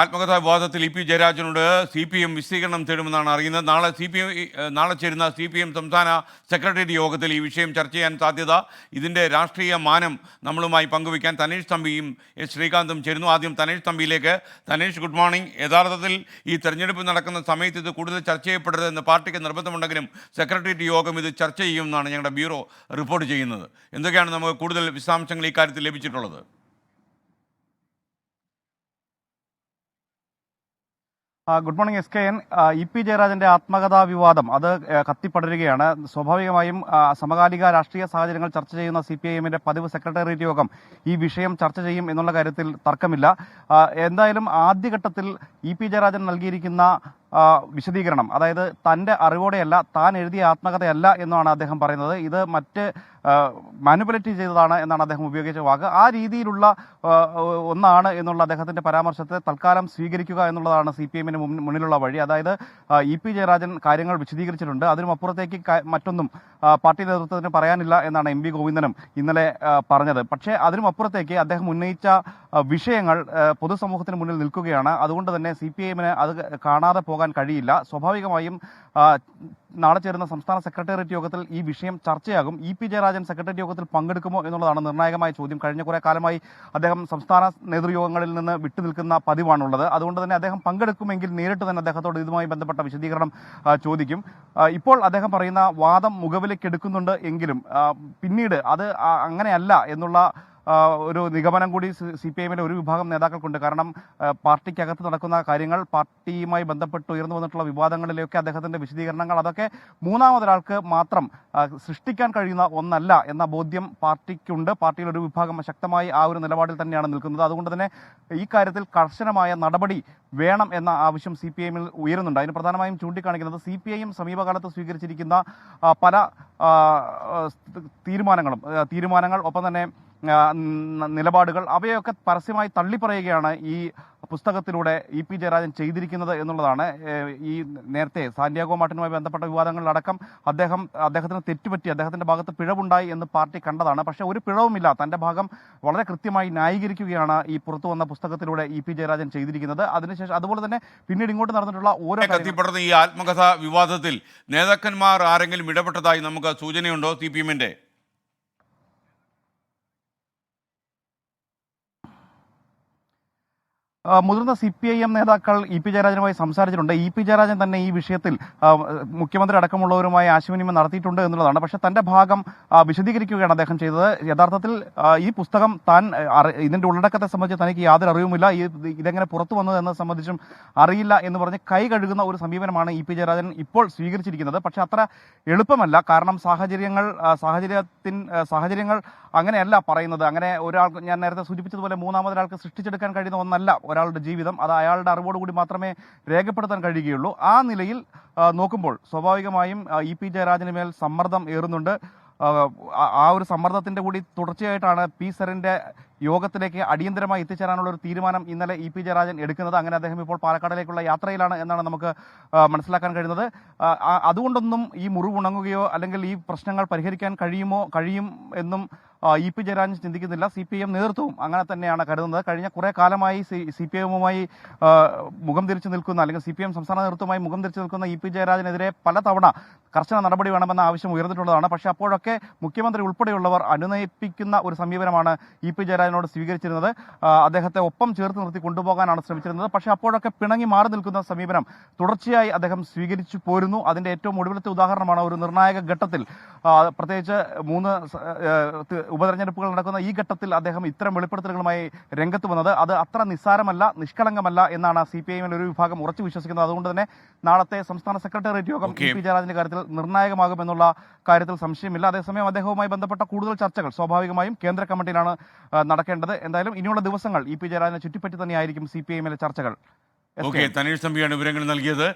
ആത്മകഥാ വിവാദത്തിൽ E P ജയരാജനോട് CPM വിശദീകരണം തേടുമെന്നാണ് അറിയുന്നത്. നാളെ ചേരുന്ന CPM സംസ്ഥാന സെക്രട്ടേറിയറ്റ് യോഗത്തിൽ ഈ വിഷയം ചർച്ച ചെയ്യാൻ സാധ്യത. ഇതിൻ്റെ രാഷ്ട്രീയ മാനം നമ്മളുമായി പങ്കുവയ്ക്കാൻ തനേഷ് തമ്പിയും ശ്രീകാന്തും ചേരുന്നു. ആദ്യം തനേഷ് തമ്പിയിലേക്ക്. Tanesh, good morning. യഥാർത്ഥത്തിൽ ഈ തെരഞ്ഞെടുപ്പ് നടക്കുന്ന സമയത്ത് ഇത് കൂടുതൽ ചർച്ച ചെയ്യപ്പെടരുതെന്ന് പാർട്ടിക്ക് നിർബന്ധമുണ്ടെങ്കിലും സെക്രട്ടേറിയറ്റ് യോഗം ഇത് ചർച്ച ചെയ്യുമെന്നാണ് ഞങ്ങളുടെ ബ്യൂറോ റിപ്പോർട്ട് ചെയ്യുന്നത്. എന്തൊക്കെയാണ് നമുക്ക് കൂടുതൽ വിശദാംശങ്ങൾ ഇക്കാര്യത്തിൽ ലഭിച്ചിട്ടുള്ളത്? Good morning SKN. E P ജയരാജന്റെ ആത്മകഥാ വിവാദം അത് കത്തിപ്പടരുകയാണ്. സ്വാഭാവികമായും സമകാലിക രാഷ്ട്രീയ സാഹചര്യങ്ങൾ ചർച്ച ചെയ്യുന്ന CPIMന്റെ പതിവ് സെക്രട്ടേറിയറ്റ് യോഗം ഈ വിഷയം ചർച്ച ചെയ്യും എന്നുള്ള കാര്യത്തിൽ തർക്കമില്ല. എന്തായാലും ആദ്യഘട്ടത്തിൽ ഇ പി ജയരാജൻ നൽകിയിരിക്കുന്ന വിശദീകരണം, അതായത് തൻ്റെ അറിവോടെയല്ല, താൻ എഴുതിയ ആത്മകഥയല്ല എന്നാണ് അദ്ദേഹം പറയുന്നത്. ഇത് മറ്റ് മാനിപ്പുലേറ്റ് ചെയ്തതാണ് എന്നാണ് അദ്ദേഹം ഉപയോഗിച്ച വാക്ക്. ആ രീതിയിലുള്ള ഒന്നാണ് എന്നുള്ള അദ്ദേഹത്തിൻ്റെ പരാമർശത്തെ തൽക്കാലം സ്വീകരിക്കുക എന്നുള്ളതാണ് CPIMന് മുന്നിലുള്ള വഴി. അതായത് ഇ പി ജയരാജൻ കാര്യങ്ങൾ വിശദീകരിച്ചിട്ടുണ്ട്. അതിനുമപ്പുറത്തേക്ക് മറ്റൊന്നും പാർട്ടി നേതൃത്വത്തിന് പറയാനില്ല എന്നാണ് MV ഗോവിന്ദനും ഇന്നലെ പറഞ്ഞത്. പക്ഷേ അതിനുമപ്പുറത്തേക്ക് അദ്ദേഹം ഉന്നയിച്ച വിഷയങ്ങൾ പൊതുസമൂഹത്തിന് മുന്നിൽ നിൽക്കുകയാണ്. അതുകൊണ്ട് തന്നെ CPIMന് അത് കാണാതെ പോകാൻ കഴിയില്ല. സ്വാഭാവികമായും നാളെ ചേരുന്ന സംസ്ഥാന സെക്രട്ടേറിയറ്റ് യോഗത്തിൽ ഈ വിഷയം ചർച്ചയാകും. ഇ പി ജയരാജൻ സെക്രട്ടേറിയറ്റ് യോഗത്തിൽ പങ്കെടുക്കുമോ എന്നുള്ളതാണ് നിർണായകമായ ചോദ്യം. കഴിഞ്ഞ കുറേ കാലമായി അദ്ദേഹം സംസ്ഥാന നേതൃയോഗങ്ങളിൽ നിന്ന് വിട്ടുനിൽക്കുന്ന പതിവാണുള്ളത്. അതുകൊണ്ട് തന്നെ അദ്ദേഹം പങ്കെടുക്കുമെങ്കിൽ നേരിട്ട് തന്നെ അദ്ദേഹത്തോട് ഇതുമായി ബന്ധപ്പെട്ട വിശദീകരണം ചോദിക്കും. ഇപ്പോൾ അദ്ദേഹം പറയുന്ന വാദം മുഖവിലേക്കെടുക്കുന്നുണ്ട് എങ്കിലും പിന്നീട് അത് അങ്ങനെയല്ല എന്നുള്ള ഒരു നിഗമനം കൂടി CPIMന്റെ ഒരു വിഭാഗം നേതാക്കൾക്കുണ്ട്. കാരണം പാർട്ടിക്കകത്ത് നടക്കുന്ന കാര്യങ്ങൾ, പാർട്ടിയുമായി ബന്ധപ്പെട്ട് ഉയർന്നു വന്നിട്ടുള്ള വിവാദങ്ങളിലേക്ക് അദ്ദേഹത്തിൻ്റെ വിശദീകരണങ്ങൾ, അതൊക്കെ മൂന്നാമതൊരാൾക്ക് മാത്രം സൃഷ്ടിക്കാൻ കഴിയുന്ന ഒന്നല്ല എന്ന ബോധ്യം പാർട്ടിക്കുണ്ട്. പാർട്ടിയിൽ ഒരു വിഭാഗം ശക്തമായി ആ ഒരു നിലപാടിൽ തന്നെയാണ് നിൽക്കുന്നത്. അതുകൊണ്ട് തന്നെ ഈ കാര്യത്തിൽ കർശനമായ നടപടി വേണം എന്ന ആവശ്യം CPIMൽ ഉയരുന്നുണ്ട്. അതിന് പ്രധാനമായും ചൂണ്ടിക്കാണിക്കുന്നത് CPIM സമീപകാലത്ത് സ്വീകരിച്ചിരിക്കുന്ന പല തീരുമാനങ്ങൾ ഒപ്പം തന്നെ നിലപാടുകൾ, അവയൊക്കെ പരസ്യമായി തള്ളിപ്പറയുകയാണ് ഈ പുസ്തകത്തിലൂടെ ഇ പി ജയരാജൻ ചെയ്തിരിക്കുന്നത് എന്നുള്ളതാണ്. ഈ നേരത്തെ സാന്റിയാഗോ മാർട്ടിനുമായി ബന്ധപ്പെട്ട വിവാദങ്ങളിലടക്കം അദ്ദേഹത്തിന് തെറ്റുപറ്റി, അദ്ദേഹത്തിന്റെ ഭാഗത്ത് പിഴവുണ്ടായി എന്ന് പാർട്ടി കണ്ടതാണ്. പക്ഷേ ഒരു പിഴവുമില്ല, തന്റെ ഭാഗം വളരെ കൃത്യമായി ന്യായീകരിക്കുകയാണ് ഈ പുറത്തു വന്ന പുസ്തകത്തിലൂടെ ഇ പി ജയരാജൻ ചെയ്തിരിക്കുന്നത്. അതിനുശേഷം അതുപോലെ തന്നെ പിന്നീട് ഇങ്ങോട്ട് നടന്നിട്ടുള്ള ഓരോ ഈ ആത്മകഥാ വിവാദത്തിൽ നേതാക്കന്മാർ ആരെങ്കിലും ഇടപെട്ടതായി നമുക്ക് സൂചനയുണ്ടോ? CPIMന്റെ മുതിർന്ന CPIM നേതാക്കൾ ഇ പി ജയരാജനുമായി സംസാരിച്ചിട്ടുണ്ട്. ഇ പി ജയരാജൻ തന്നെ ഈ വിഷയത്തിൽ മുഖ്യമന്ത്രി അടക്കമുള്ളവരുമായി ആശയവിനിമയം നടത്തിയിട്ടുണ്ട് എന്നുള്ളതാണ്. പക്ഷേ തന്റെ ഭാഗം വിശദീകരിക്കുകയാണ് അദ്ദേഹം ചെയ്തത്. യഥാർത്ഥത്തിൽ ഈ പുസ്തകം ഇതിന്റെ ഉള്ളടക്കത്തെ സംബന്ധിച്ച് തനിക്ക് യാതൊരു അറിവുമില്ല, ഇതെങ്ങനെ പുറത്തു വന്നത് എന്നത് സംബന്ധിച്ചും അറിയില്ല എന്ന് പറഞ്ഞ് കൈ കഴുകുന്ന ഒരു സമീപനമാണ് ഇ പി ജയരാജൻ ഇപ്പോൾ സ്വീകരിച്ചിരിക്കുന്നത്. പക്ഷെ അത്ര എളുപ്പമല്ല. കാരണം സാഹചര്യങ്ങൾ അങ്ങനെയല്ല പറയുന്നത്. അങ്ങനെ ഒരാൾക്ക്, ഞാൻ നേരത്തെ സൂചിപ്പിച്ചതുപോലെ, മൂന്നാമതൊരാൾക്ക് സൃഷ്ടിച്ചെടുക്കാൻ കഴിയുന്ന ഒന്നല്ല ഒരാളുടെ ജീവിതം. അത് അയാളുടെ അറിവോടുകൂടി മാത്രമേ രേഖപ്പെടുത്താൻ കഴിയുകയുള്ളൂ. ആ നിലയിൽ നോക്കുമ്പോൾ സ്വാഭാവികമായും ഇ പി ജയരാജന് മേൽ സമ്മർദ്ദം ഏറുന്നുണ്ട്. ആ ഒരു സമ്മർദ്ദത്തിന്റെ കൂടി തുടർച്ചയായിട്ടാണ് PSERന്റെ യോഗത്തിലേക്ക് അടിയന്തരമായി എത്തിച്ചേരാനുള്ള ഒരു തീരുമാനം ഇന്നലെ ഇ പി ജയരാജൻ എടുക്കുന്നത്. അങ്ങനെ അദ്ദേഹം ഇപ്പോൾ പാലക്കാടിലേക്കുള്ള യാത്രയിലാണ് എന്നാണ് നമുക്ക് മനസ്സിലാക്കാൻ കഴിയുന്നത്. അതുകൊണ്ടൊന്നും ഈ മുറിവുണങ്ങുകയോ അല്ലെങ്കിൽ ഈ പ്രശ്നങ്ങൾ പരിഹരിക്കാൻ കഴിയും എന്നും ഇ പി ജയരാജൻ ചിന്തിക്കുന്നില്ല. CPIM നേതൃത്വവും അങ്ങനെ തന്നെയാണ് കരുതുന്നത്. കഴിഞ്ഞ കുറേ കാലമായി CPIMുമായി മുഖം തിരിച്ചു നിൽക്കുന്ന, അല്ലെങ്കിൽ CPIM സംസ്ഥാന നേതൃത്വമായി മുഖം തിരിച്ചു നിൽക്കുന്ന ഇ പി ജയരാജനെതിരെ പലതവണ കർശന നടപടി വേണമെന്ന ആവശ്യം ഉയർന്നിട്ടുള്ളതാണ്. പക്ഷേ അപ്പോഴൊക്കെ മുഖ്യമന്ത്രി ഉൾപ്പെടെയുള്ളവർ അനുനയിപ്പിക്കുന്ന ഒരു സമീപനമാണ് ഇ പി ജയരാജനോട് സ്വീകരിച്ചിരുന്നത്. അദ്ദേഹത്തെ ഒപ്പം ചേർത്ത് നിർത്തി കൊണ്ടുപോകാനാണ് ശ്രമിച്ചിരുന്നത്. പക്ഷേ അപ്പോഴൊക്കെ പിണങ്ങി മാറി നിൽക്കുന്ന സമീപനം തുടർച്ചയായി അദ്ദേഹം സ്വീകരിച്ചു പോരുന്നു. അതിൻ്റെ ഏറ്റവും ഒടുവിലത്തെ ഉദാഹരണമാണ് ഒരു നിർണായക ഘട്ടത്തിൽ, പ്രത്യേകിച്ച് 3 ഉപതെരഞ്ഞെടുപ്പുകൾ നടക്കുന്ന ഈ ഘട്ടത്തിൽ അദ്ദേഹം ഇത്തരം വെളിപ്പെടുത്തലുകളുമായി രംഗത്ത് വന്നത്. അത് അത്ര നിസ്സാരമല്ല, നിഷ്കളങ്കമല്ല എന്നാണ് CPIMൽ ഒരു വിഭാഗം ഉറച്ചു വിശ്വസിക്കുന്നത്. അതുകൊണ്ട് തന്നെ നാളത്തെ സംസ്ഥാന സെക്രട്ടേറിയറ്റ് യോഗം ഇ പി ജയരാജന്റെ കാര്യത്തിൽ നിർണായകമാകുമെന്നുള്ള കാര്യത്തിൽ സംശയമില്ല. അതേസമയം അദ്ദേഹവുമായി ബന്ധപ്പെട്ട കൂടുതൽ ചർച്ചകൾ സ്വാഭാവികമായും കേന്ദ്ര കമ്മിറ്റിയിലാണ് നടക്കേണ്ടത്. എന്തായാലും ഇനിയുള്ള ദിവസങ്ങൾ ഇ പി ജയരാജനെ ചുറ്റിപ്പറ്റി തന്നെയായിരിക്കും CPIMലെ ചർച്ചകൾ. തനേഷ് തമ്പിയാണ് വിവരങ്ങൾ നൽകിയത്.